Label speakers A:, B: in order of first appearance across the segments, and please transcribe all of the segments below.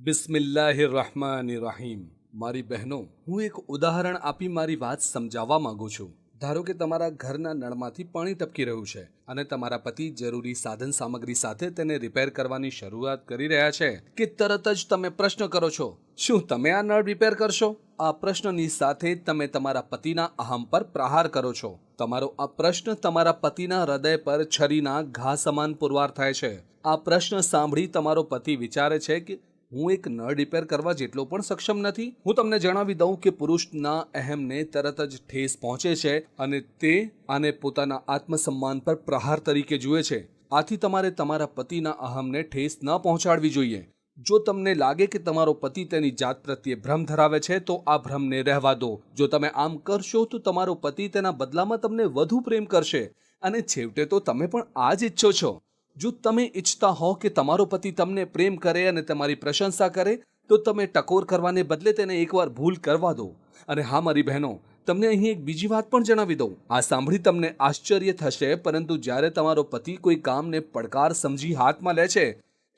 A: બિસ્મિલ્લાહિર્રહમાનિર્રહીમ। મારી બહેનો, હું એક ઉદાહરણ આપી મારી વાત સમજાવવા માંગુ છું। ધારો કે તમારા ઘરના નળમાંથી પાણી ટપકી રહ્યું છે અને તમારા પતિ જરૂરી સાધન સામગ્રી સાથે તેને રિપેર કરવાની શરૂઆત કરી રહ્યા છે કે તરત જ તમે પ્રશ્ન કરો છો, શું તમે આ નળ રિપેર કરશો? આ પ્રશ્નની સાથે તમે તમારા પતિના અહમ પર પ્રહાર કરો છો। તમારો આ પ્રશ્ન તમારા પતિના હૃદય પર છરીના ઘા સમાન પુરવાર થાય છે। આ પ્રશ્ન સાંભળી તમારો પતિ વિચારે છે કે હું એક નળ રિપેર કરવા જેટલો પણ સક્ષમ નથી। હું તમને જણાવી દઉં કે પુરુષના અહેમને તરત જ ઠેસ પહોંચે છે અને તે આને પોતાના આત્મસન્માન પર પ્રહાર તરીકે જુએ છે। આથી તમારે તમારા પતિના અહમને ઠેસ ન પહોંચાડવી જોઈએ। જો તમને લાગે કે તમારો પતિ તેની જાત પ્રત્યે ભ્રમ ધરાવે છે તો આ ભ્રમને રહેવા દો। જો તમે આમ કરશો તો તમારો પતિ તેના બદલામાં તમને વધુ પ્રેમ કરશે અને છેવટે તો તમે પણ આ જ ઈચ્છો છો। જો તમે ઈચ્છતા હો કે તમારો પતિ તમને પ્રેમ કરે અને તમારી પ્રશંસા કરે તો તમે ટકોર કરવાને બદલે તેને એકવાર ભૂલ કરવા દો। અને હા મારી બહેનો, તમને અહીં એક બીજી વાત પણ જણાવી દઉં। આ સાંભળી તમને આશ્ચર્ય થશે, પરંતુ જ્યારે તમારો પતિ કોઈ કામને પડકાર સમજી હાથમાં લે છે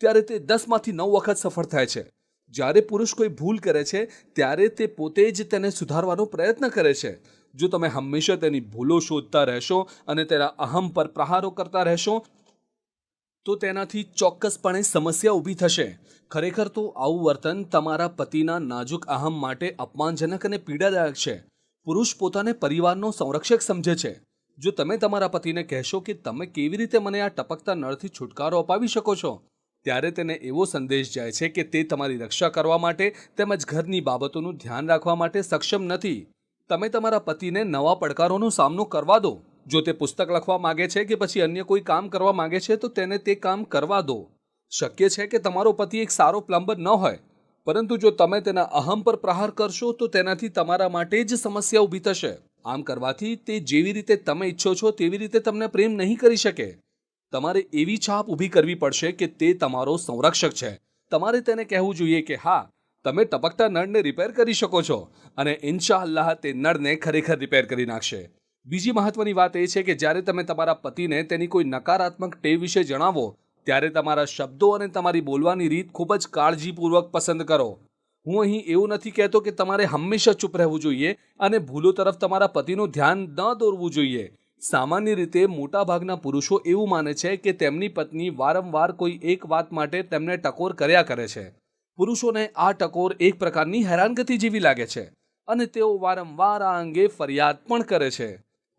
A: ત્યારે તે 10માંથી 9 વખત સફળ થાય છે। જ્યારે પુરુષ કોઈ ભૂલ કરે છે ત્યારે તે પોતે જ તેને સુધારવાનો પ્રયત્ન કરે છે। જો તમે હંમેશા તેની ભૂલો શોધતા રહેશો અને તેના અહમ પર પ્રહારો કરતા રહેશો તો તેનાથી ચોક્કસપણે સમસ્યા ઊભી થશે। ખરેખર તો આવું વર્તન તમારા પતિના નાજુક અહમ માટે અપમાનજનક અને પીડાદાયક છે। પુરુષ પોતાને પરિવારનો સંરક્ષક સમજે છે। જો તમે તમારા પતિને કહેશો કે તમે કેવી રીતે મને આ ટપકતા નળથી છુટકારો અપાવી શકો છો, ત્યારે તેને એવો સંદેશ જાય છે કે તે તમારી રક્ષા કરવા માટે તેમજ ઘરની બાબતોનું ધ્યાન રાખવા માટે સક્ષમ નથી। તમે તમારા પતિને નવા પડકારોનો સામનો કરવા દો। જો તે પુસ્તક લખવા માંગે છે કે પછી અન્ય કોઈ કામ કરવા માંગે છે તો તેને તે કામ કરવા દો। શક્ય છે કે તમારો પતિ એક સારો પ્લમ્બર ન હોય, પરંતુ જો તમે તેના અહમ પર પ્રહાર કરશો તો તેનાથી તમારા માટે જ સમસ્યા ઊભી થશે। આમ કરવાથી તે જેવી રીતે તમે ઈચ્છો છો તેવી રીતે તમને પ્રેમ નહીં કરી શકે। તમારે એવી છાપ ઊભી કરવી પડશે કે તે તમારો સંરક્ષક છે। તમારે તેને કહેવું જોઈએ કે હા, તમે ટપકતા નળને રિપેર કરી શકો છો અને ઇન્શાઅલ્લાહ તે નળને ખરેખર રિપેર કરી નાખશે। બીજી મહત્વની વાત એ છે કે જ્યારે તમે તમારા પતિને તેની કોઈ નકારાત્મક ટેવ વિશે જણાવો ત્યારે તમારા શબ્દો અને તમારી બોલવાની રીત ખૂબ જ કાળજીપૂર્વક પસંદ કરો। હું અહીં એવું નથી કહેતો કે તમારે હંમેશા ચૂપ રહેવું જોઈએ અને ભૂલો તરફ તમારા પતિનું ધ્યાન ન દોરવું જોઈએ। સામાન્ય રીતે મોટાભાગના પુરુષો એવું માને છે કે તેમની પત્ની વારંવાર કોઈ એક વાત માટે તેમને ટકોર કર્યા કરે છે। પુરુષોને આ ટકોર એક પ્રકારની હેરાનગતિ જેવી લાગે છે અને તેઓ વારંવાર આ અંગે ફરિયાદ પણ કરે છે।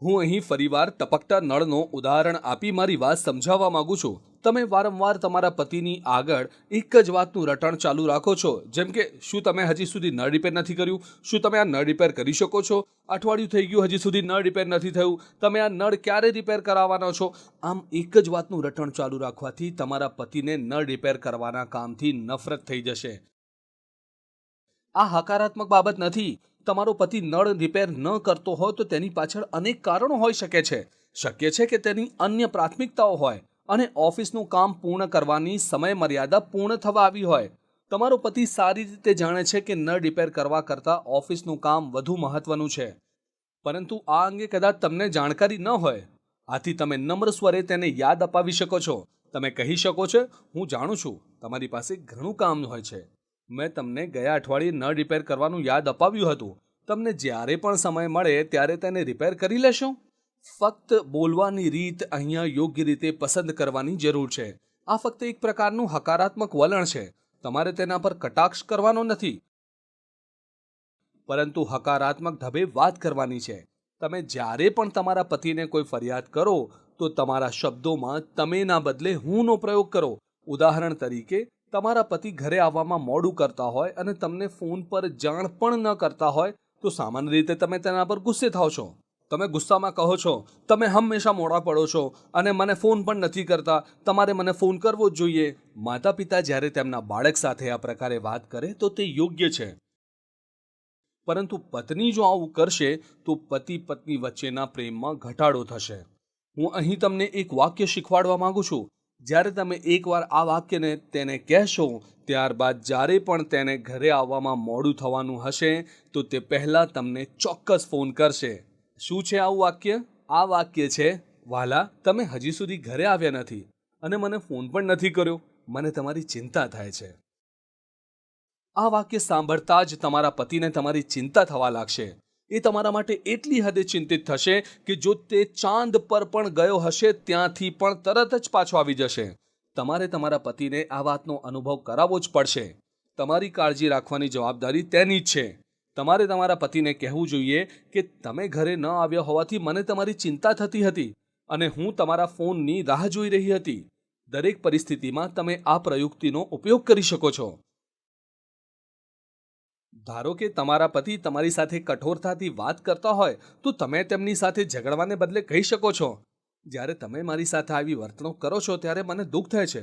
A: હું અહીં ફરીવાર ટપકતા નળનો ઉદાહરણ આપી મારી વાત સમજાવવા માંગુ છું। તમે વારંવાર તમારા પતિની આગળ એક જ વાતનું રટણ ચાલુ રાખો છો, જેમ કે શું તમે હજી સુધી નળ રિપેર નથી કર્યું? શું તમે આ નળ રિપેર કરી શકો છો? અઠવાડિયું થઈ ગયું હજી સુધી નળ રિપેર નથી થયું, તમે આ નળ ક્યારે રિપેર કરાવવાના છો? આમ એક જ વાતનું રટણ ચાલુ રાખવાથી તમારા પતિને નળ રિપેર કરવાના કામથી નફરત થઈ જશે। આ હકારાત્મક બાબત નથી। તમારો પતિ નળ રિપેર ન કરતો હોય તો તેની પાછળ અનેક કારણો હોઈ શકે છે। શક્ય છે કે તેની અન્ય પ્રાથમિકતાઓ હોય અને ઓફિસનું કામ પૂર્ણ કરવાની સમય મર્યાદા પૂર્ણ થવા આવી હોય। તમારો પતિ સારી રીતે જાણે છે કે નળ રિપેર કરવા કરતાં ઓફિસનું કામ વધુ મહત્વનું છે, પરંતુ આ અંગે કદાચ તમને જાણકારી ન હોય। આથી તમે નમ્ર સ્વરે તેને યાદ અપાવી શકો છો। તમે કહી શકો છો, હું જાણું છું તમારી પાસે ઘણું કામ હોય છે, મેં તમને ગયા અઠવાડિયે નળ રિપેર કરવાનું યાદ અપાવ્યું હતું, તમને જ્યારે પણ સમય મળે ત્યારે તેને રિપેર કરી લેશો। ફક્ત બોલવાની રીત અહીંયા યોગ્ય રીતે પસંદ કરવાની જરૂર છે। આ ફક્ત એક પ્રકારનું હકારાત્મક વલણ છે। તમારે તેના પર કટાક્ષ કરવાનો નથી, પરંતુ હકારાત્મક ઢબે વાત કરવાની છે। તમે જ્યારે પણ તમારા પતિને કોઈ ફરિયાદ કરો તો તમારા શબ્દોમાં તમેના બદલે હુંનો પ્રયોગ કરો। ઉદાહરણ તરીકે, તમારા પતિ ઘરે આવવામાં મોડું કરતા હોય અને તમને ફોન પર જાણ પણ ન કરતા હોય તો સામાન્ય રીતે તમે તેના પર ગુસ્સે થાઓ છો। તમે ગુસ્સામાં કહો છો, તમે હંમેશા મોડા પડો છો અને મને ફોન પણ નથી કરતા, તમારે મને ફોન કરવો જ જોઈએ। માતા પિતા જ્યારે તેમના બાળક સાથે આ પ્રકારે વાત કરે તો તે યોગ્ય છે, પરંતુ પત્ની જો આવું કરશે તો પતિ પત્ની વચ્ચેના પ્રેમમાં ઘટાડો થશે। હું અહીં તમને એક વાક્ય શીખવાડવા માંગુ છું। જ્યારે તમે એકવાર આ વાક્યને તેને કહેશો, ત્યારબાદ જ્યારે પણ તેને ઘરે આવવામાં મોડું થવાનું હશે તો તે પહેલાં તમને ચોક્કસ ફોન કરશે। શું છે આવું વાક્ય? આ વાક્ય છે, વાલા, તમે હજી સુધી ઘરે આવ્યા નથી અને મને ફોન પણ નથી કર્યો, મને તમારી ચિંતા થાય છે। આ વાક્ય સાંભળતા જ તમારા પતિને તમારી ચિંતા થવા લાગશે. એ તમારા માટે એટલી હદે ચિંતિત થશે કે જો તે ચાંદ પર પણ ગયો હશે ત્યાંથી પણ તરત જ પાછો આવી જશે. તમારે તમારા પતિને આ વાતનો અનુભવ કરાવવો જ પડશે. તમારી કાળજી રાખવાની જવાબદારી તેની જ છે. તમારે તમારા પતિને કહેવું જોઈએ કે તમે ઘરે ન આવ્યા હોવાથી મને તમારી ચિંતા થતી હતી અને હું તમારા ફોનની રાહ જોઈ રહી હતી. દરેક પરિસ્થિતિમાં તમે આ પ્રયુક્તિનો ઉપયોગ કરી શકો છો. ધારો કે તમારા પતિ તમારી સાથે કઠોરતાથી વાત કરતા હોય તો તમે તેમની સાથે ઝઘડવાને બદલે કહી શકો છો, જ્યારે તમે મારી સાથે આવી વર્તણૂક કરો છો ત્યારે મને દુઃખ થાય છે.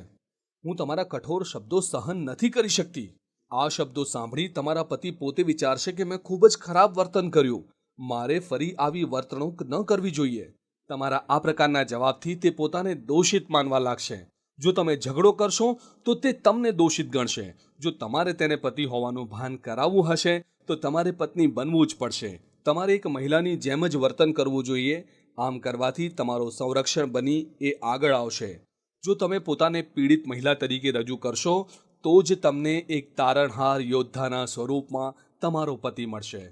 A: હું તમારા કઠોર શબ્દો સહન નથી કરી શકતી. આ શબ્દો સાંભળી તમારા પતિ પોતે વિચારશે કે મેં ખૂબ જ ખરાબ વર્તન કર્યું. મારે ફરી આવી વર્તણૂક ન કરવી જોઈએ. તમારા આ પ્રકારના જવાબથી તે પોતાને દોષિત માનવા લાગશે. જો તમે ઝઘડો કરશો તો તે તમને દોષિત ગણશે. જો તમારે તેને પતિ હોવાનું ભાન કરાવવું હશે તો તમારે પત્ની બનવું જ પડશે. તમારે એક મહિલાની જેમ જ વર્તન કરવું જોઈએ. આમ કરવાથી તમારો સંરક્ષણ બની એ આગળ આવશે. જો તમે પોતાને પીડિત મહિલા તરીકે રજૂ કરશો તો જ તમને એક તારણહાર યોદ્ધાના સ્વરૂપમાં તમારો પતિ મળશે.